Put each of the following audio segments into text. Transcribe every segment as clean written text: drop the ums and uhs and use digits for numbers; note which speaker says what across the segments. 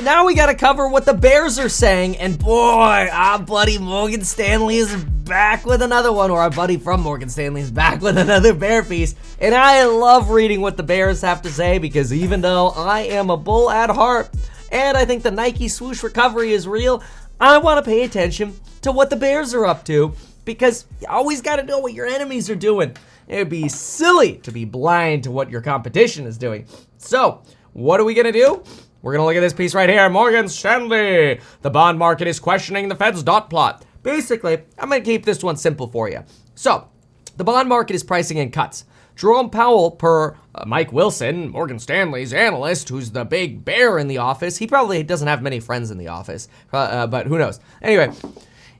Speaker 1: Now we gotta cover what the bears are saying, and boy, our buddy Morgan Stanley is back with another one, or our buddy from Morgan Stanley is back with another bear piece. And I love reading what the bears have to say, because even though I am a bull at heart, and I think the Nike swoosh recovery is real, I want to pay attention to what the bears are up to, because you always gotta know what your enemies are doing. It'd be silly to be blind to what your competition is doing. So, what are we gonna do? We're gonna look at this piece right here. Morgan Stanley. The bond market is questioning the Fed's dot plot. Basically, I'm gonna keep this one simple for you. So, the bond market is pricing in cuts. Jerome Powell, per Mike Wilson, Morgan Stanley's analyst, who's the big bear in the office. He probably doesn't have many friends in the office, but who knows? Anyway,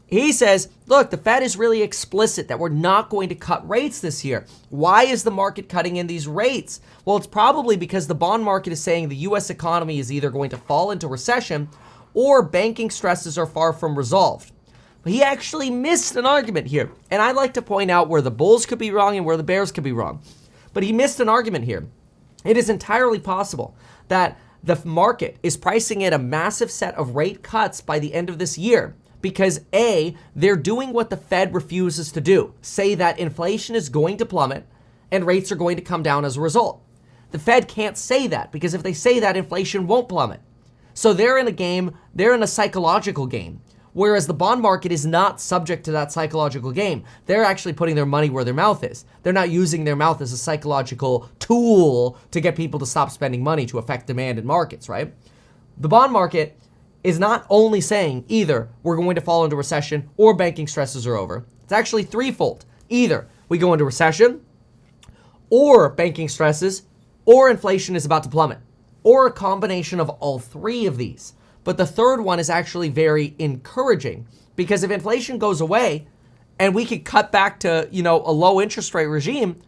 Speaker 1: he says, look, the Fed is really explicit that we're not going to cut rates this year. Why is the market cutting in these rates? Well, it's probably because the bond market is saying the U.S. economy is either going to fall into recession or banking stresses are far from resolved. But he actually missed an argument here. And I like to point out where the bulls could be wrong and where the bears could be wrong. But he missed an argument here. It is entirely possible that the market is pricing in a massive set of rate cuts by the end of this year. Because A, they're doing what the Fed refuses to do, say that inflation is going to plummet and rates are going to come down as a result. The Fed can't say that, because if they say that, inflation won't plummet. So they're in a game, they're in a psychological game, whereas the bond market is not subject to that psychological game. They're actually putting their money where their mouth is. They're not using their mouth as a psychological tool to get people to stop spending money to affect demand in markets, right? The bond market is not only saying either we're going to fall into recession or banking stresses are over. It's actually threefold. Either we go into recession, or banking stresses, or inflation is about to plummet, or a combination of all three of these. But the third one is actually very encouraging, because if inflation goes away and we could cut back to, a low interest rate regime,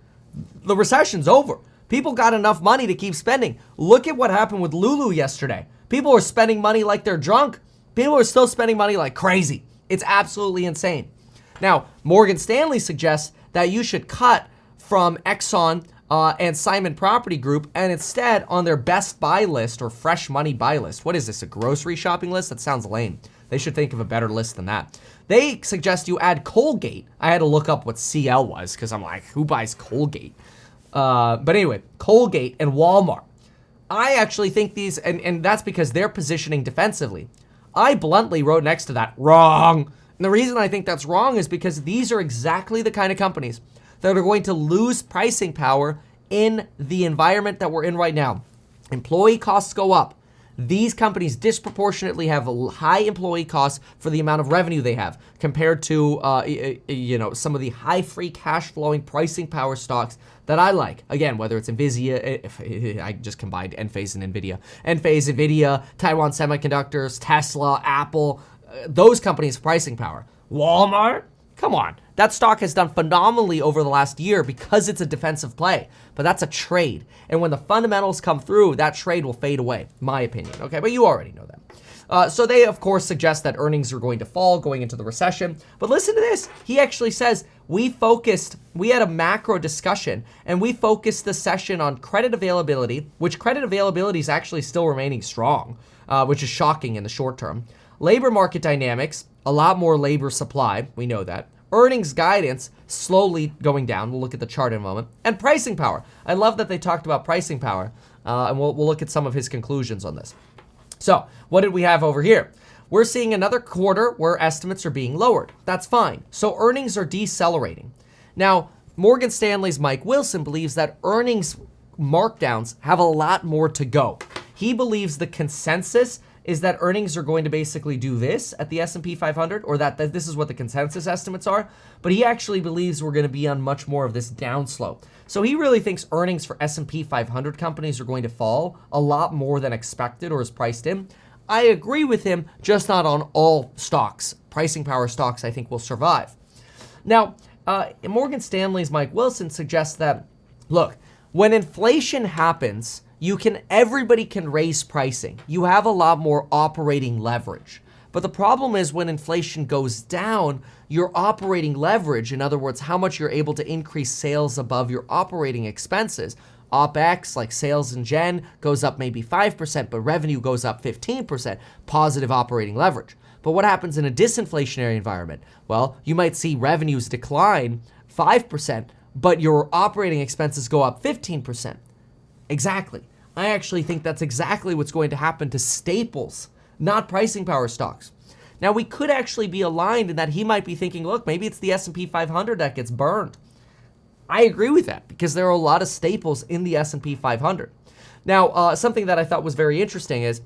Speaker 1: the recession's over. People got enough money to keep spending. Look at what happened with Lulu yesterday. People are spending money like they're drunk. People are still spending money like crazy. It's absolutely insane. Now, Morgan Stanley suggests that you should cut from Exxon and Simon Property Group, and instead on their best buy list or fresh money buy list. What is this, a grocery shopping list? That sounds lame. They should think of a better list than that. They suggest you add Colgate. I had to look up what CL was, because I'm like, who buys Colgate? But anyway, Colgate and Walmart. I actually think these, and that's because they're positioning defensively. I bluntly wrote next to that, wrong. And the reason I think that's wrong is because these are exactly the kind of companies that are going to lose pricing power in the environment that we're in right now. Employee costs go up. These companies disproportionately have high employee costs for the amount of revenue they have compared to, some of the high free cash flowing pricing power stocks that I like. Again, whether it's Nvidia, I just combined Enphase and Nvidia. Enphase, Nvidia, Taiwan Semiconductors, Tesla, Apple, those companies' pricing power. Walmart, come on. That stock has done phenomenally over the last year because it's a defensive play, but that's a trade. And when the fundamentals come through, that trade will fade away, my opinion. Okay, but you already know that. So they, of course, suggest that earnings are going to fall going into the recession. But listen to this. He actually says, we had a macro discussion, and we focused the session on credit availability, which credit availability is actually still remaining strong, which is shocking in the short term. Labor market dynamics, a lot more labor supply, we know that. Earnings guidance slowly going down. We'll look at the chart in a moment. And pricing power. I love that they talked about pricing power, and we'll look at some of his conclusions on this. So what did we have over here? We're seeing another quarter where estimates are being lowered. That's fine. So earnings are decelerating. Now, Morgan Stanley's Mike Wilson believes that earnings markdowns have a lot more to go. He believes the consensus is that earnings are going to basically do this at the S&P 500, or that this is what the consensus estimates are, but he actually believes we're going to be on much more of this downslope. So he really thinks earnings for S&P 500 companies are going to fall a lot more than expected or is priced in. I agree with him, just not on all stocks. Pricing power stocks, I think, will survive. Now, Morgan Stanley's Mike Wilson suggests that, look, when inflation happens, everybody can raise pricing. You have a lot more operating leverage. But the problem is when inflation goes down, your operating leverage, in other words, how much you're able to increase sales above your operating expenses, OpEx, like sales and gen, goes up maybe 5%, but revenue goes up 15%, positive operating leverage. But what happens in a disinflationary environment? Well, you might see revenues decline 5%, but your operating expenses go up 15%. Exactly. I actually think that's exactly what's going to happen to staples, not pricing power stocks. Now, we could actually be aligned in that he might be thinking, look, maybe it's the S&P 500 that gets burned. I agree with that because there are a lot of staples in the S&P 500. Now, something that I thought was very interesting is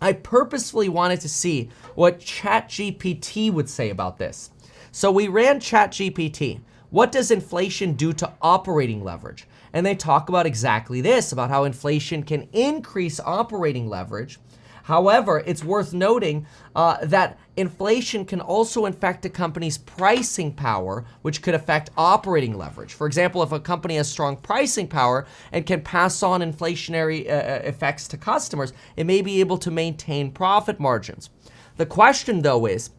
Speaker 1: I purposefully wanted to see what ChatGPT would say about this. So we ran ChatGPT. What does inflation do to operating leverage? And they talk about exactly this, about how inflation can increase operating leverage. However, it's worth noting that inflation can also affect a company's pricing power, which could affect operating leverage. For example, if a company has strong pricing power and can pass on inflationary effects to customers, it may be able to maintain profit margins. The question, though, is,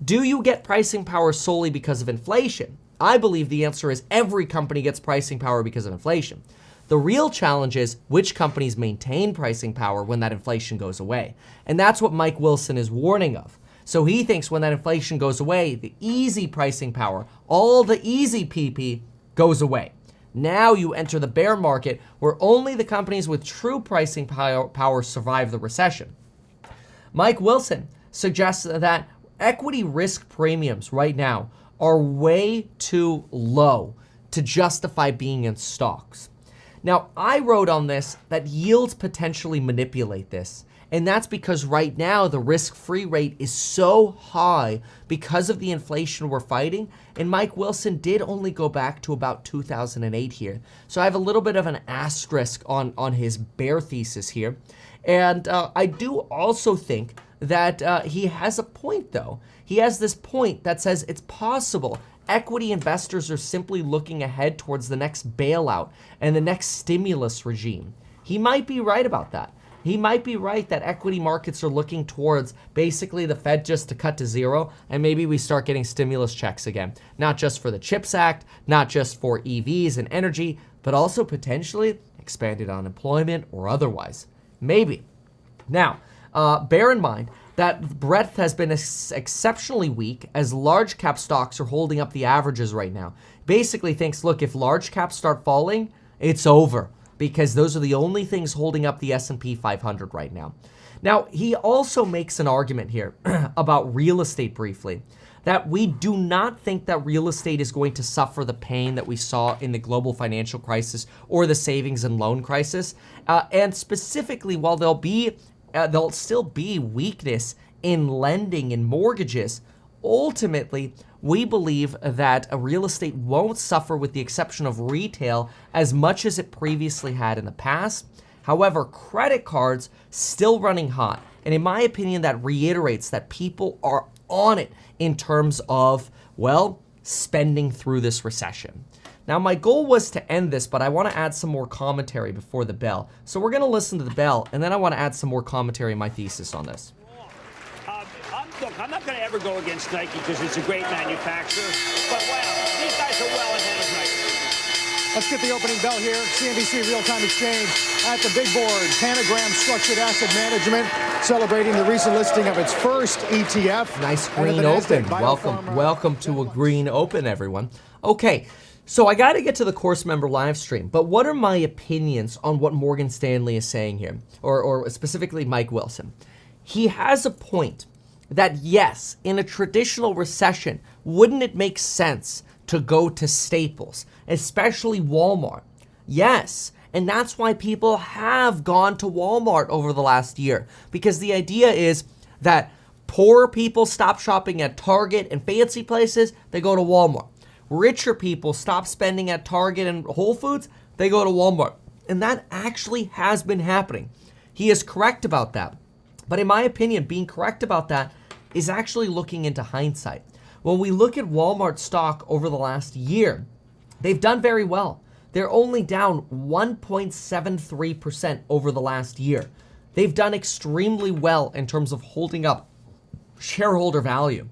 Speaker 1: do you get pricing power solely because of inflation? I believe the answer is every company gets pricing power because of inflation. The real challenge is which companies maintain pricing power when that inflation goes away. And that's what Mike Wilson is warning of. So he thinks when that inflation goes away, the easy pricing power, all the easy PP goes away. Now you enter the bear market where only the companies with true pricing power survive the recession. Mike Wilson suggests that equity risk premiums right now are way too low to justify being in stocks. Now, I wrote on this that yields potentially manipulate this, and that's because right now the risk-free rate is so high because of the inflation we're fighting, and Mike Wilson did only go back to about 2008 here. So I have a little bit of an asterisk on his bear thesis here, and I do also think that he has a point, though. He has this point that says it's possible equity investors are simply looking ahead towards the next bailout and the next stimulus regime. He might be right about that. He might be right that equity markets are looking towards basically the Fed just to cut to zero, and maybe we start getting stimulus checks again. Not just for the CHIPS Act, not just for EVs and energy, but also potentially expanded unemployment or otherwise. Maybe. Now, bear in mind that breadth has been exceptionally weak as large cap stocks are holding up the averages right now. Basically thinks, look, if large caps start falling, it's over because those are the only things holding up the S&P 500 right now. Now, he also makes an argument here about real estate briefly, that we do not think that real estate is going to suffer the pain that we saw in the global financial crisis or the savings and loan crisis. And specifically, while there'll still be weakness in lending and mortgages, ultimately, we believe that real estate won't suffer with the exception of retail as much as it previously had in the past. However, credit cards still running hot. And in my opinion, that reiterates that people are on it in terms of, well, spending through this recession. Now, my goal was to end this, but I want to add some more commentary before the bell. So we're going to listen to the bell, and then I want to add some more commentary in my thesis on this.
Speaker 2: Look, I'm not going to ever go against Nike because it's a great manufacturer, but wow, these guys are well ahead of Nike.
Speaker 3: Let's get the opening bell here. CNBC Real-Time Exchange at the big board. Panagram Structured Asset Management celebrating the recent listing of its first ETF.
Speaker 1: Nice green open. Welcome to a green open, everyone. Okay. So I got to get to the course member live stream, but what are my opinions on what Morgan Stanley is saying here, or specifically Mike Wilson? He has a point that yes, in a traditional recession, wouldn't it make sense to go to staples, especially Walmart? Yes, and that's why people have gone to Walmart over the last year, because the idea is that poor people stop shopping at Target and fancy places, they go to Walmart. Richer people stop spending at Target and Whole Foods, they go to Walmart. And that actually has been happening. He is correct about that. But in my opinion, being correct about that is actually looking into hindsight. When we look at Walmart stock over the last year, they've done very well. They're only down 1.73% over the last year. They've done extremely well in terms of holding up shareholder value.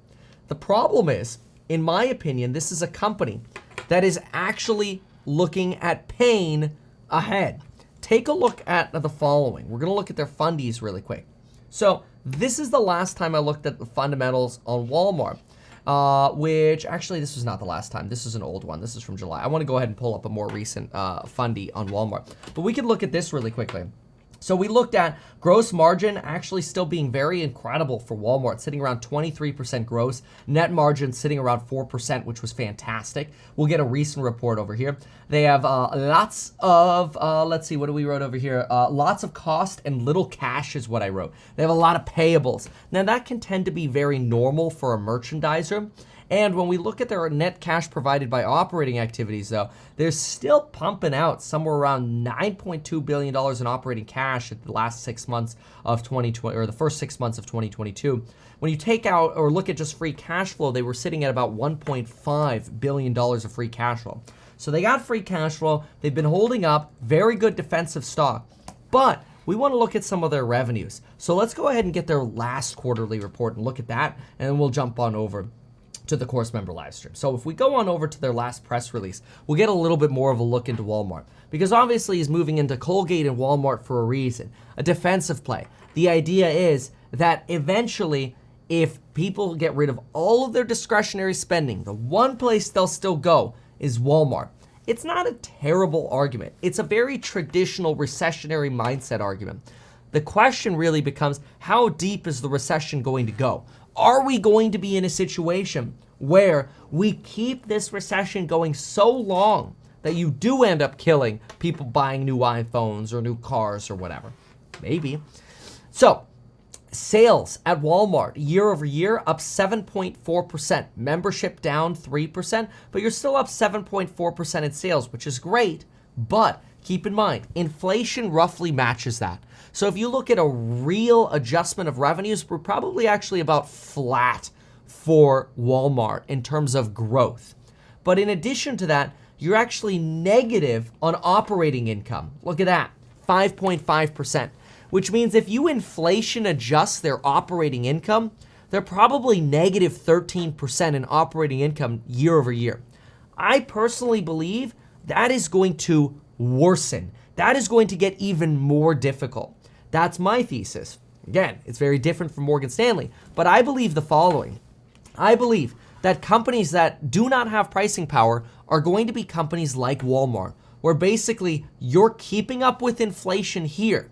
Speaker 1: The problem is, in my opinion, this is a company that is actually looking at pain ahead. take a look at the following. We're going to look at their fundies really quick. So this is the last time I looked at the fundamentals on Walmart, which actually this was not the last time. This is an old one. This is from July. I want to go ahead and pull up a more recent fundie on Walmart. But we can look at this really quickly. So we looked at gross margin actually still being very incredible for Walmart, sitting around 23% gross, net margin sitting around 4%, which was fantastic. We'll get a recent report over here. They have lots of, let's see, what do we wrote over here? Lots of cost and little cash is what I wrote. They have a lot of payables. Now that can tend to be very normal for a merchandiser. And when we look at their net cash provided by operating activities, though, they're still pumping out somewhere around $9.2 billion in operating cash at the last 6 months of 2020, or the first 6 months of 2022. When you take out or look at just free cash flow, they were sitting at about $1.5 billion of free cash flow. So they got free cash flow. They've been holding up, very good defensive stock. But we want to look at some of their revenues. So let's go ahead and get their last quarterly report and look at that, and then we'll jump on over to the course member live stream. So if we go on over to their last press release, we'll get a little bit more of a look into Walmart, because obviously he's moving into Colgate and Walmart for a reason, a defensive play. The idea is that eventually, if people get rid of all of their discretionary spending, the one place they'll still go is Walmart. It's not a terrible argument. It's a very traditional recessionary mindset argument. The question really becomes, how deep is the recession going to go? Are we going to be in a situation where we keep this recession going so long that you do end up killing people buying new iPhones or new cars or whatever? Maybe. So, sales at Walmart year over year up 7.4%. Membership down 3%, but you're still up 7.4% in sales, which is great. But keep in mind, inflation roughly matches that. So if you look at a real adjustment of revenues, we're probably actually about flat for Walmart in terms of growth. But in addition to that, you're actually negative on operating income. Look at that, 5.5%, which means if you inflation adjust their operating income, they're probably negative 13% in operating income year over year. I personally believe that is going to worsen. That is going to get even more difficult. That's my thesis. Again, it's very different from Morgan Stanley, but I believe the following. I believe that companies that do not have pricing power are going to be companies like Walmart, where basically you're keeping up with inflation here,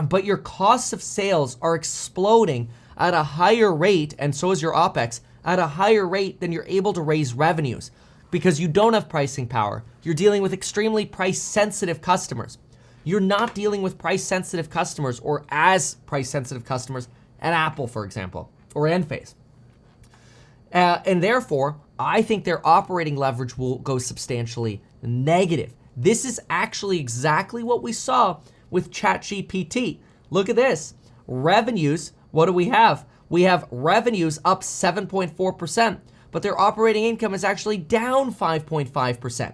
Speaker 1: but your costs of sales are exploding at a higher rate, and so is your OPEX, at a higher rate than you're able to raise revenues because you don't have pricing power. You're dealing with extremely price-sensitive customers. You're not dealing with price-sensitive customers or as price-sensitive customers at Apple, for example, or Enphase. And therefore, I think their operating leverage will go substantially negative. This is actually exactly what we saw with ChatGPT. Look at this. Revenues, what do we have? We have revenues up 7.4%, but their operating income is actually down 5.5%.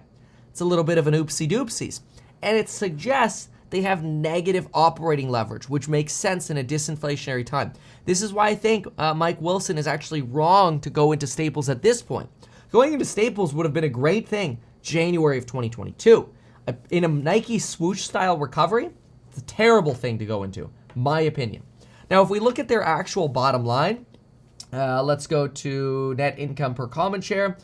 Speaker 1: It's a little bit of an oopsie-doopsies. And it suggests they have negative operating leverage, which makes sense in a disinflationary time. This is why I think Mike Wilson is actually wrong to go into Staples at this point. Going into Staples would have been a great thing January of 2022. In a Nike swoosh style recovery, it's a terrible thing to go into, my opinion. Now, if we look at their actual bottom line, let's go to net income per common share.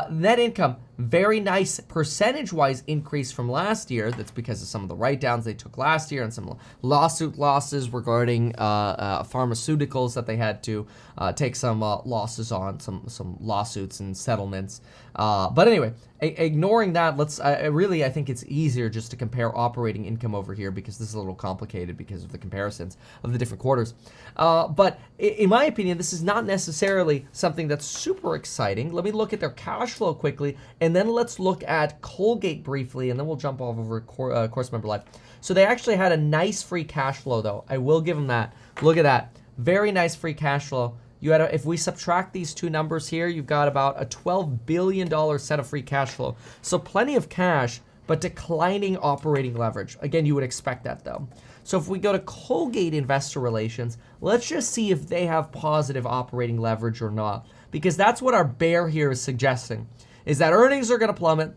Speaker 1: Net income, very nice percentage-wise increase from last year. That's because of some of the write-downs they took last year and some lawsuit losses regarding pharmaceuticals that they had to take some losses on, some lawsuits and settlements. But anyway, ignoring that, I think it's easier just to compare operating income over here because this is a little complicated because of the comparisons of the different quarters. But in my opinion, this is not necessarily something that's super exciting. Let me look at their cash flow quickly, and then let's look at Colgate briefly, and then we'll jump off over Course Member Live. So they actually had a nice free cash flow, though. I will give them that. Look at that. Very nice free cash flow. If we subtract these two numbers here, you've got about a $12 billion set of free cash flow. So plenty of cash, but declining operating leverage. Again, you would expect that, though. So if we go to Colgate Investor Relations, let's just see if they have positive operating leverage or not, because that's what our bear here is suggesting, is that earnings are going to plummet,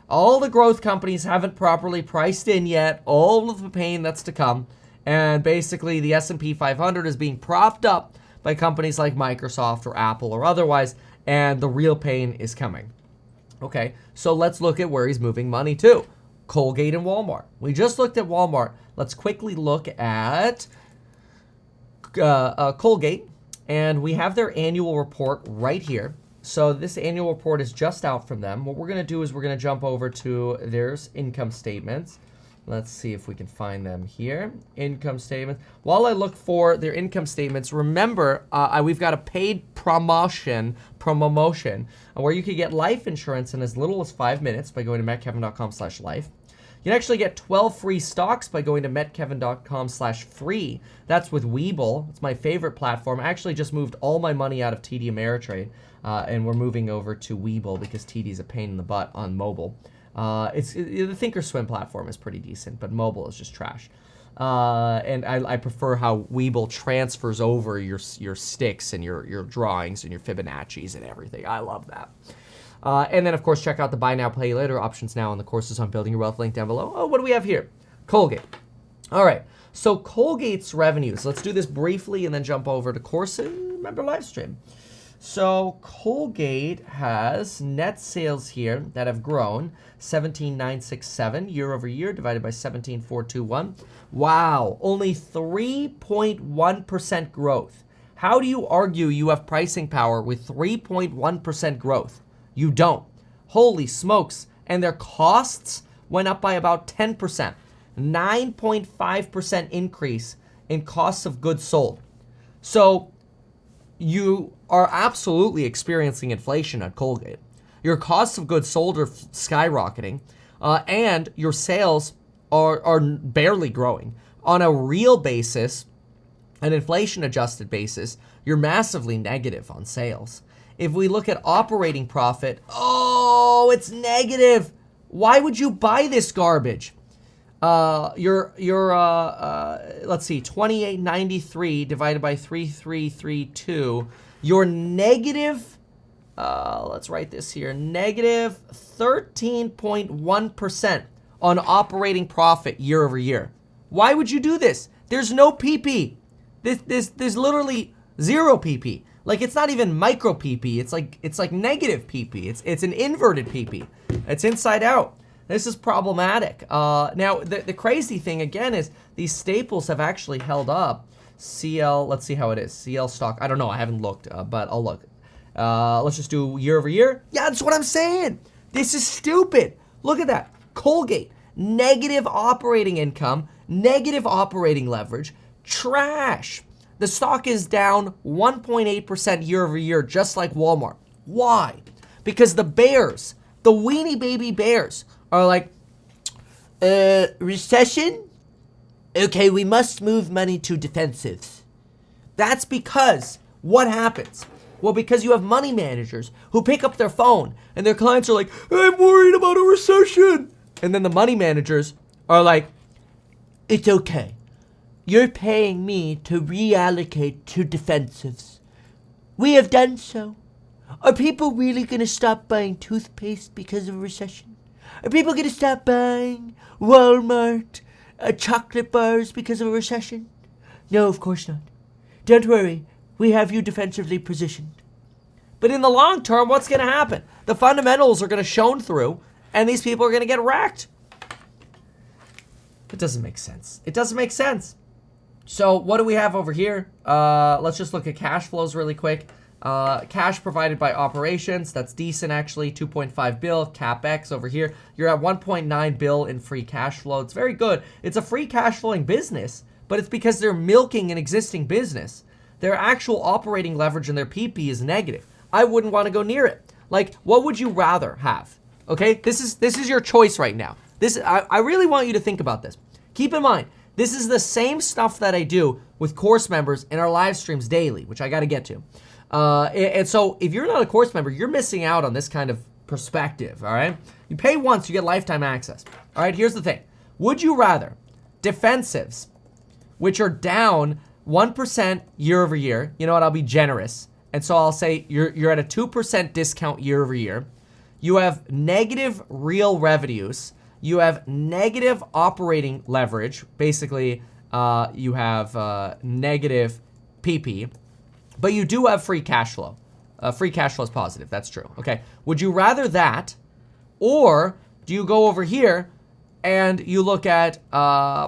Speaker 1: All the growth companies haven't properly priced in yet all of the pain that's to come. And basically, the S&P 500 is being propped up by companies like Microsoft or Apple or otherwise, and the real pain is coming. Okay, so let's look at where he's moving money to. Colgate and Walmart. We just looked at Walmart. Let's quickly look at Colgate, and we have their annual report right here. So this annual report is just out from them. What we're going to do is we're going to jump over to their income statements. Let's see if we can find them here. Income statements. While I look for their income statements, remember, we've got a paid promotion where you can get life insurance in as little as 5 minutes by going to mettkevin.com/life. You can actually get 12 free stocks by going to mettkevin.com/free. That's with Webull. It's my favorite platform. I actually just moved all my money out of TD Ameritrade, and we're moving over to Webull because TD is a pain in the butt on mobile. The Thinkorswim platform is pretty decent, but mobile is just trash. And I prefer how Webull transfers over your sticks and your drawings and your Fibonacci's and everything. I love that. And then, of course, check out the buy now, pay later options now on the courses on building your wealth link down below. Oh, what do we have here? Colgate. All right. So Colgate's revenues. Let's do this briefly and then jump over to courses. Remember live stream. So Colgate has net sales here that have grown 17,967 year over year divided by 17,421. Wow, only 3.1% growth. How do you argue you have pricing power with 3.1% growth? You don't. Holy smokes. And their costs went up by about 10%. 9.5% increase in costs of goods sold. So you are absolutely experiencing inflation at Colgate. Your costs of goods sold are skyrocketing, and your sales are barely growing. On a real basis, an inflation-adjusted basis, you're massively negative on sales. If we look at operating profit, oh, it's negative. Why would you buy this garbage? Let's see, 2893 divided by 3332. You're negative, let's write this here, negative 13.1% on operating profit year over year. Why would you do this? There's no PP. There's literally zero PP. Like, it's not even micro PP. It's like negative PP. It's an inverted PP. It's inside out. This is problematic. Now, the crazy thing, again, is these staples have actually held up. CL, let's see how it is. CL stock, I don't know, I haven't looked, but I'll look. Let's just do year over year. Yeah, that's what I'm saying. This is stupid. Look at that. Colgate, negative operating income, negative operating leverage, trash. The stock is down 1.8% year over year, just like Walmart. Why? Because the bears, the weenie baby bears, are like, recession? Okay, we must move money to defensives. That's because what happens? Well, because you have money managers who pick up their phone and their clients are like, I'm worried about a recession. And then the money managers are like, it's okay. You're paying me to reallocate to defensives. We have done so. Are people really going to stop buying toothpaste because of a recession? Are people going to stop buying Walmart chocolate bars because of a recession? No, of course not. Don't worry. We have you defensively positioned. But in the long term, what's going to happen? The fundamentals are going to shone through, and these people are going to get wrecked. It doesn't make sense. It doesn't make sense. So what do we have over here? Let's just look at cash flows really quick. Cash provided by operations, that's decent actually, 2.5 bill. CapEx over here, you're at 1.9 bill in free cash flow. It's very good. It's a free cash flowing business, but it's because they're milking an existing business. Their actual operating leverage and their PP is negative. I wouldn't want to go near it. Like, what would you rather have? Okay, this is your choice right now. I really want you to think about this. Keep in mind, this is the same stuff that I do with course members in our live streams daily, which I got to get to. And so if you're not a course member, you're missing out on this kind of perspective, all right? You pay once, you get lifetime access. All right, here's the thing. Would you rather defensives, which are down 1% year over year, you know what, I'll be generous. And so I'll say you're at a 2% discount year over year. you have negative real revenues, you have negative operating leverage, basically you have negative PP, but you do have free cash flow. Free cash flow is positive, that's true, okay? Would you rather that, or do you go over here and you look at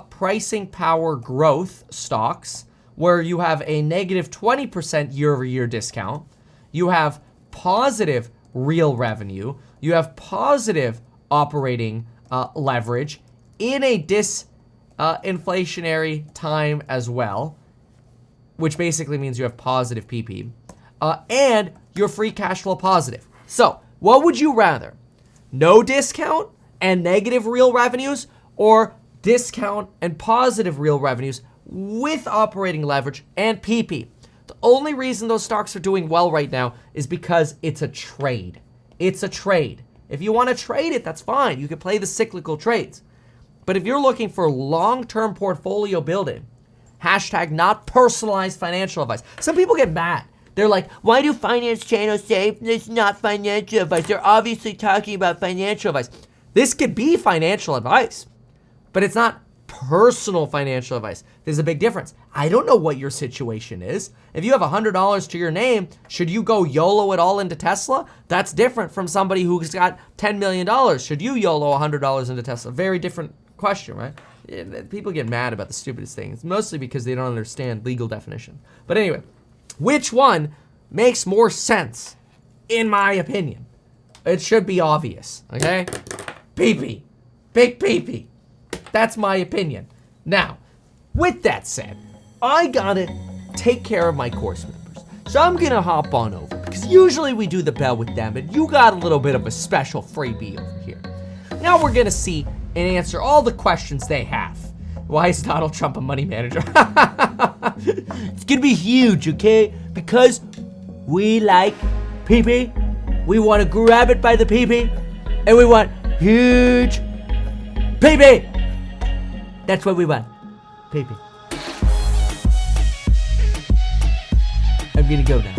Speaker 1: pricing power growth stocks, where you have a negative 20% year-over-year discount, you have positive real revenue, you have positive operating leverage in a disinflationary time as well, which basically means you have positive PP, and you're free cash flow positive. So what would you rather? No discount and negative real revenues, or discount and positive real revenues with operating leverage and PP? The only reason those stocks are doing well right now is because it's a trade. It's a trade. If you want to trade it, that's fine. You can play the cyclical trades. But if you're looking for long-term portfolio building, hashtag not personalized financial advice. Some people get mad. They're like, why do finance channels say it's not financial advice? They're obviously talking about financial advice. This could be financial advice, but it's not personal financial advice. There's a big difference. I don't know what your situation is. If you have $100 to your name, should you go YOLO it all into Tesla? That's different from somebody who's got $10 million. Should you YOLO $100 into Tesla? Very different question, right? People get mad about the stupidest things, mostly because they don't understand legal definition. But anyway, which one makes more sense, in my opinion? It should be obvious, okay? PP. Big PP. That's my opinion. Now, with that said, I gotta take care of my course members. So I'm gonna hop on over, because usually we do the bell with them, and you got a little bit of a special freebie over here. Now we're gonna see and answer all the questions they have. Why is Donald Trump a money manager? It's gonna be huge, okay? Because we like PP, we wanna grab it by the PP, and we want huge PP. That's what we want. PP. I'm gonna go now.